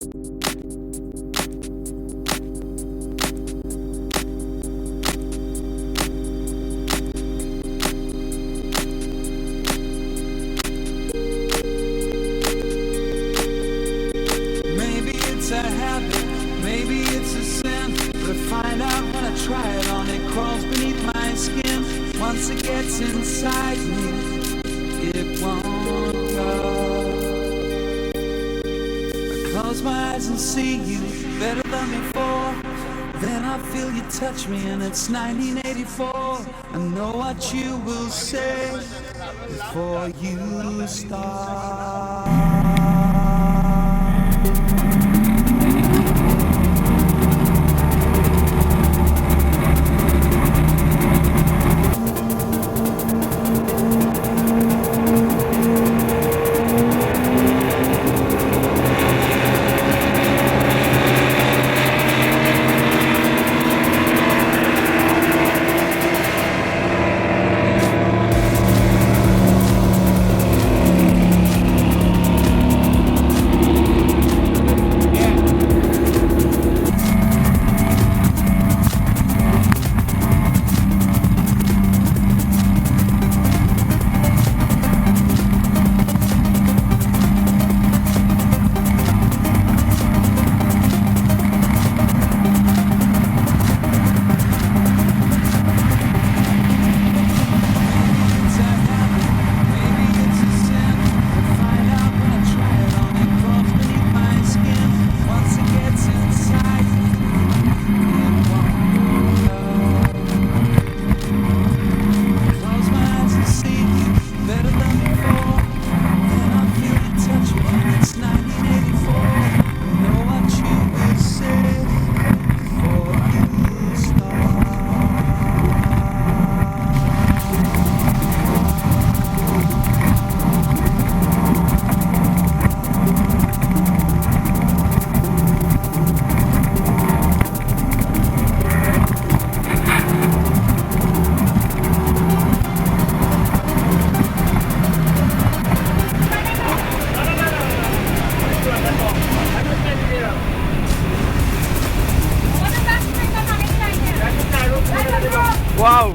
Maybe it's a habit, maybe it's a sin, but I find out when I try it on, it crawls beneath my skin. Once it gets inside me, it won't go. I close my eyes and see you better than before. Then I feel you touch me and it's 1984. I know what you will say before you start. Wow!